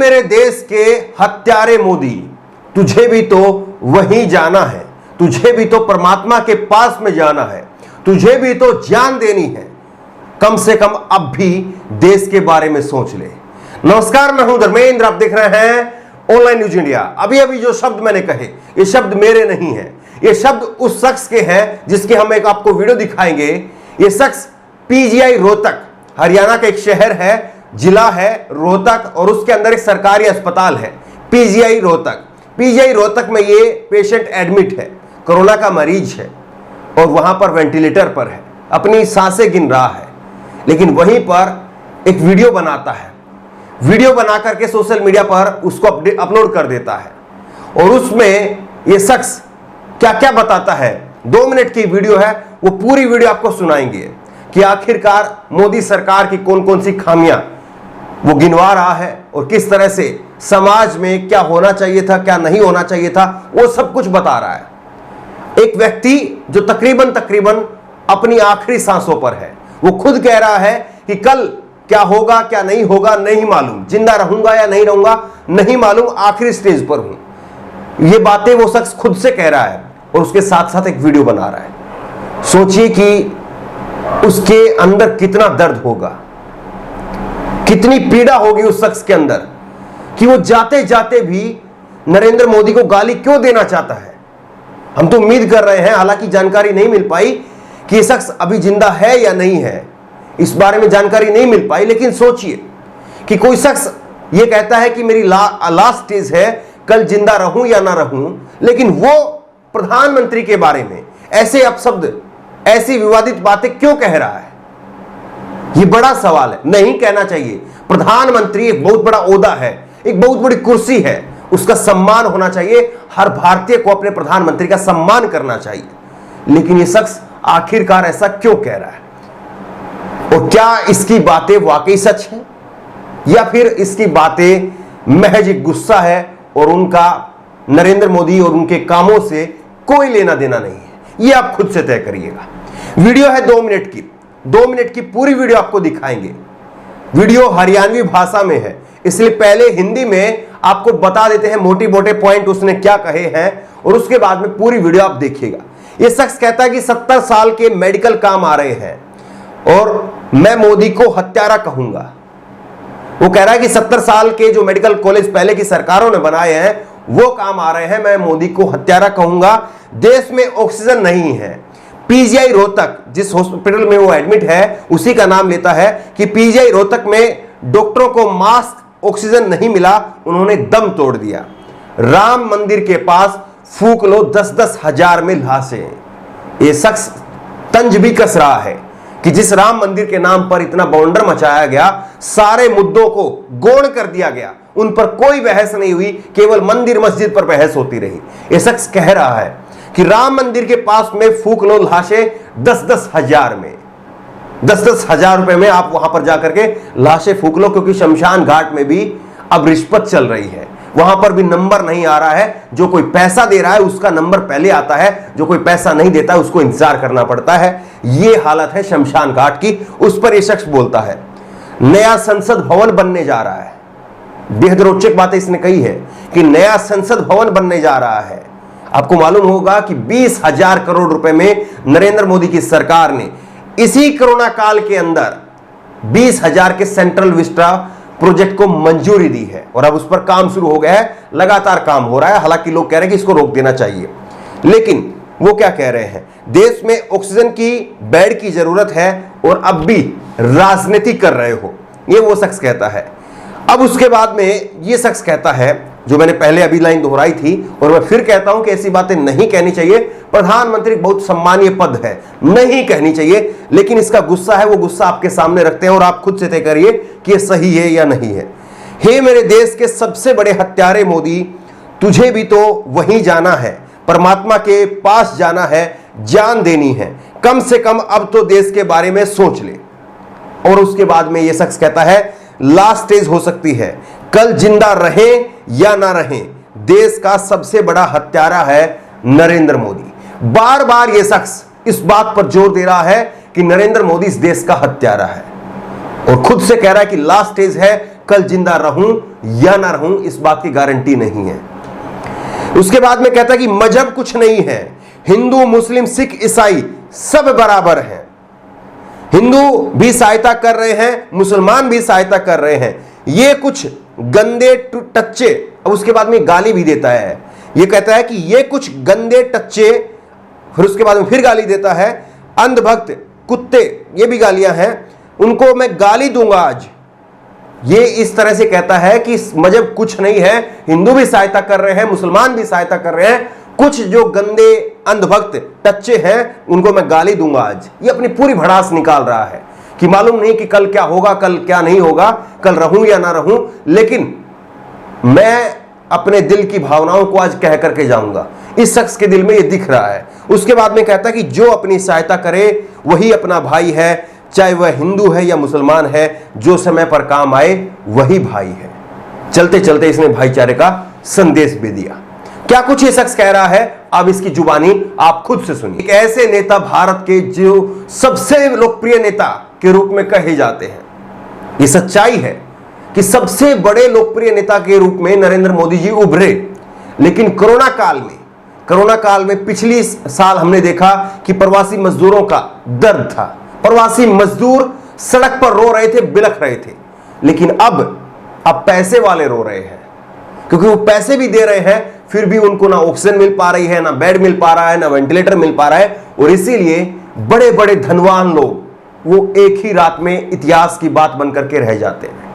मेरे देश के हत्यारे मोदी, तुझे भी तो वहीं जाना है, तुझे भी तो परमात्मा के पास में जाना है, तुझे भी तो जान देनी है, कम से कम अब भी देश के बारे में सोच ले। नमस्कार, मैं हूं धर्मेंद्र, आप देख रहे हैं ऑनलाइन न्यूज इंडिया। अभी अभी जो शब्द मैंने कहे, ये शब्द मेरे नहीं हैं, ये शब्द उस शख्स के हैं जिसके हम एक आपको वीडियो दिखाएंगे। ये शख्स पीजीआई रोहतक, हरियाणा का एक शहर है, जिला है रोहतक, और उसके अंदर एक सरकारी अस्पताल है पीजीआई रोहतक। पीजीआई रोहतक में ये पेशेंट एडमिट है, कोरोना का मरीज है और वहां पर वेंटिलेटर पर है, अपनी सांसें गिन रहा है। लेकिन वहीं पर एक वीडियो बनाता है, वीडियो बना करके सोशल मीडिया पर उसको अपलोड कर देता है और उसमें ये शख्स क्या क्या बताता है। 2 मिनट की वीडियो है, वो पूरी वीडियो आपको सुनाएंगे कि आखिरकार मोदी सरकार की कौन कौन सी खामियां वो गिनवा रहा है और किस तरह से समाज में क्या होना चाहिए था, क्या नहीं होना चाहिए था, वो सब कुछ बता रहा है। एक व्यक्ति जो तकरीबन अपनी आखिरी सांसों पर है, वो खुद कह रहा है कि कल क्या होगा क्या नहीं होगा नहीं मालूम, जिंदा रहूंगा या नहीं रहूंगा नहीं मालूम, आखिरी स्टेज पर हूं। ये बातें वो शख्स खुद से कह रहा है और उसके साथ साथ एक वीडियो बना रहा है। सोचिए कि उसके अंदर कितना दर्द होगा, कितनी पीड़ा होगी उस शख्स के अंदर कि वो जाते जाते भी नरेंद्र मोदी को गाली क्यों देना चाहता है। हम तो उम्मीद कर रहे हैं, हालांकि जानकारी नहीं मिल पाई कि ये शख्स अभी जिंदा है या नहीं है, इस बारे में जानकारी नहीं मिल पाई। लेकिन सोचिए कि कोई शख्स ये कहता है कि मेरी लास्ट स्टेज है, कल जिंदा रहूं या ना रहूं, लेकिन वो प्रधानमंत्री के बारे में ऐसे अपशब्द, ऐसी विवादित बातें क्यों कह रहा है? ये बड़ा सवाल है। नहीं कहना चाहिए। प्रधानमंत्री एक बहुत बड़ा ओहदा है, एक बहुत बड़ी कुर्सी है, उसका सम्मान होना चाहिए। हर भारतीय को अपने प्रधानमंत्री का सम्मान करना चाहिए। लेकिन ये शख्स आखिरकार ऐसा क्यों कह रहा है? और क्या इसकी बातें वाकई सच हैं या फिर इसकी बातें महज एक गुस्सा है और उनका नरेंद्र मोदी और उनके कामों से कोई लेना देना नहीं है? ये आप खुद से तय करिएगा। वीडियो है 2 मिनट की, 2 मिनट की पूरी वीडियो आपको दिखाएंगे। वीडियो हरियाणवी भाषा में है, इसलिए पहले हिंदी में आपको बता देते हैं मोटे मोटे पॉइंट उसने क्या कहे हैं और उसके बाद में पूरी वीडियो आप देखिएगा। यह शख्स कहता है कि 70 साल के मेडिकल काम आ रहे हैं और मैं मोदी को हत्यारा कहूंगा। वो कह रहा है कि 70 साल के जो मेडिकल कॉलेज पहले की सरकारों ने बनाए हैं वो काम आ रहे हैं, मैं मोदी को हत्यारा कहूंगा। देश में ऑक्सीजन नहीं है। पीजीआई रोहतक, जिस हॉस्पिटल में वो एडमिट है, उसी का नाम लेता है कि पीजीआई रोहतक में डॉक्टरों को मास्क, ऑक्सीजन नहीं मिला, उन्होंने दम तोड़ दिया। राम मंदिर के पास फूक लो 10-10 हजार में लाशें। ये शख्स तंज भी कस रहा है कि जिस राम मंदिर के नाम पर इतना बवंडर मचाया गया, सारे मुद्दों को गौण कर दिया गया, उन पर कोई बहस नहीं हुई, केवल मंदिर मस्जिद पर बहस होती रही। ये शख्स कह रहा है कि राम मंदिर के पास में फूक लो लाशें 10-10 हजार में, 10-10 हजार रुपए में आप वहां पर जाकर के लाशें फूक लो, क्योंकि शमशान घाट में भी अब रिश्वत चल रही है। वहां पर भी नंबर नहीं आ रहा है। जो कोई पैसा दे रहा है उसका नंबर पहले आता है, जो कोई पैसा नहीं देता है उसको इंतजार करना पड़ता है। यह हालत है शमशान घाट की। उस पर यह शख्स बोलता है नया संसद भवन बनने जा रहा है। बेहद रोचक बात इसने कही है कि नया संसद भवन बनने जा रहा है। आपको मालूम होगा कि 20,000 करोड़ रुपए में नरेंद्र मोदी की सरकार ने इसी कोरोना काल के अंदर 20,000 के सेंट्रल विस्टा प्रोजेक्ट को मंजूरी दी है और अब उस पर काम शुरू हो गया है। लगातार काम हो रहा है। हालांकि लोग कह रहे हैं कि इसको रोक देना चाहिए, लेकिन वो क्या कह रहे हैं, देश में ऑक्सीजन की बेड की जरूरत है और अब भी राजनीति कर रहे हो, ये वो शख्स कहता है। अब उसके बाद में ये शख्स कहता है, जो मैंने पहले अभी लाइन दोहराई थी और मैं फिर कहता हूं कि ऐसी बातें नहीं कहनी चाहिए। प्रधानमंत्री बहुत सम्मानीय पद है, नहीं कहनी चाहिए, लेकिन इसका गुस्सा है, वो गुस्सा आपके सामने रखते हैं और आप खुद से तय करिए कि ये सही है या नहीं है। हे मेरे देश के सबसे बड़े हत्यारे मोदी, तुझे भी तो वहीं जाना है, परमात्मा के पास जाना है, जान देनी है, कम से कम अब तो देश के बारे में सोच ले। और उसके बाद में यह शख्स कहता है लास्ट स्टेज हो सकती है, कल जिंदा रहें या ना रहें, देश का सबसे बड़ा हत्यारा है नरेंद्र मोदी। बार बार यह शख्स इस बात पर जोर दे रहा है कि नरेंद्र मोदी इस देश का हत्यारा है और खुद से कह रहा है कि लास्ट स्टेज है, कल जिंदा रहूं या ना रहूं इस बात की गारंटी नहीं है। उसके बाद में कहता है कि मजहब कुछ नहीं है, हिंदू मुस्लिम सिख ईसाई सब बराबर हैं। हिंदू भी सहायता कर रहे हैं, मुसलमान भी सहायता कर रहे हैं। ये कुछ गंदे टच्चे, अब उसके बाद में गाली भी देता है। ये कहता है कि ये कुछ गंदे टच्चे, फिर उसके बाद में फिर गाली देता है। अंधभक्त कुत्ते, ये भी गालियां हैं, उनको मैं गाली दूंगा आज। ये इस तरह से कहता है कि मजहब कुछ नहीं है, हिंदू भी सहायता कर रहे हैं, मुसलमान भी सहायता कर रहे हैं, कुछ जो गंदे अंधभक्त टच्चे हैं उनको मैं गाली दूंगा आज। ये अपनी पूरी भड़ास निकाल रहा है कि मालूम नहीं कि कल क्या होगा, कल क्या नहीं होगा, कल रहूं या ना रहूं, लेकिन मैं अपने दिल की भावनाओं को आज कह करके जाऊंगा। इस शख्स के दिल में ये दिख रहा है। उसके बाद में कहता है कि जो अपनी सहायता करे वही अपना भाई है, चाहे वह हिंदू है या मुसलमान है, जो समय पर काम आए वही भाई है। चलते चलते इसने भाईचारे का संदेश भी दिया। क्या कुछ ये शख्स कह रहा है, अब इसकी जुबानी आप खुद से सुनिए। एक ऐसे नेता भारत के जो सबसे लोकप्रिय नेता के रूप में कहे जाते हैं, ये सच्चाई है कि सबसे बड़े लोकप्रिय नेता के रूप में नरेंद्र मोदी जी उभरे। लेकिन कोरोना काल में पिछली साल हमने देखा कि प्रवासी मजदूरों का दर्द था। प्रवासी मजदूर सड़क पर रो रहे थे, बिलख रहे थे। लेकिन अब पैसे वाले रो रहे हैं, क्योंकि वो पैसे भी दे रहे हैं, फिर भी उनको ना ऑक्सीजन मिल पा रही है, ना बेड मिल पा रहा है, ना वेंटिलेटर मिल पा रहा है। और इसीलिए बड़े बड़े धनवान लोग वो एक ही रात में इतिहास की बात बनकर के रह जाते हैं।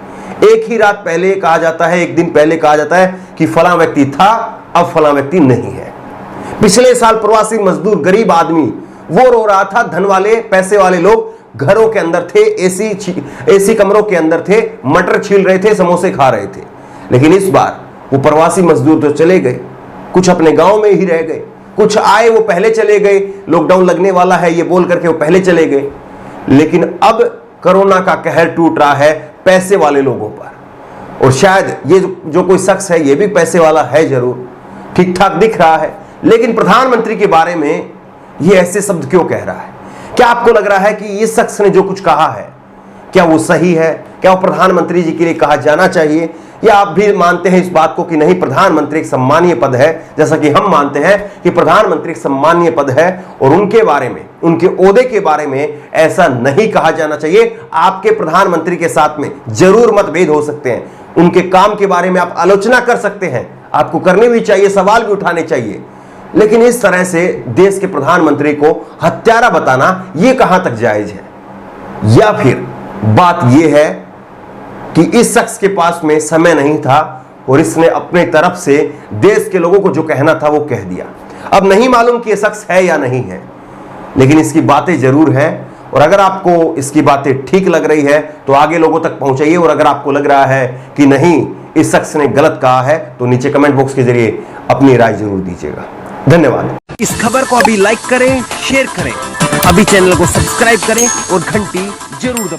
एक ही रात पहले कहा जाता है, एक दिन पहले कहा जाता है कि फलां व्यक्ति था, अब फलां व्यक्ति नहीं है। पिछले साल प्रवासी मजदूर गरीब आदमी वो रो रहा था, धन वाले पैसे वाले लोग घरों के अंदर थे, एसी कमरों के अंदर थे, मटर छील रहे थे, समोसे खा रहे थे। लेकिन इस बार वो प्रवासी मजदूर तो चले गए, कुछ अपने गांव में ही रह गए, कुछ आए वो पहले चले गए, लॉकडाउन लगने वाला है ये बोल करके वो पहले चले गए। लेकिन अब कोरोना का कहर टूट रहा है पैसे वाले लोगों पर। और शायद ये जो कोई शख्स है ये भी पैसे वाला है, जरूर ठीक ठाक दिख रहा है, लेकिन प्रधानमंत्री के बारे में ये ऐसे शब्द क्यों कह रहा है? क्या आपको लग रहा है कि इस शख्स ने जो कुछ कहा है क्या वो सही है? क्या वो प्रधानमंत्री जी के लिए कहा जाना चाहिए? या आप भी मानते हैं इस बात को कि नहीं, प्रधानमंत्री एक सम्मानीय पद है, जैसा कि हम मानते हैं कि प्रधानमंत्री एक सम्मानीय पद है और उनके बारे में, उनके ओहदे के बारे में ऐसा नहीं कहा जाना चाहिए। आपके प्रधानमंत्री के साथ में जरूर मतभेद हो सकते हैं, उनके काम के बारे में आप आलोचना कर सकते हैं, आपको करनी भी चाहिए, सवाल भी उठाने चाहिए, लेकिन इस तरह से देश के प्रधानमंत्री को हत्यारा बताना यह कहां तक जायज है? या फिर बात यह है कि इस शख्स के पास में समय नहीं था और इसने अपने तरफ से देश के लोगों को जो कहना था वो कह दिया। अब नहीं मालूम कि यह शख्स है या नहीं है, लेकिन इसकी बातें जरूर हैं। और अगर आपको इसकी बातें ठीक लग रही है तो आगे लोगों तक पहुंचाइए, और अगर आपको लग रहा है कि नहीं इस शख्स ने गलत कहा है तो नीचे कमेंट बॉक्स के जरिए अपनी राय जरूर दीजिएगा। धन्यवाद। इस खबर को अभी लाइक करें, शेयर करें, अभी चैनल को सब्सक्राइब करें और घंटी जरूर दबाएं।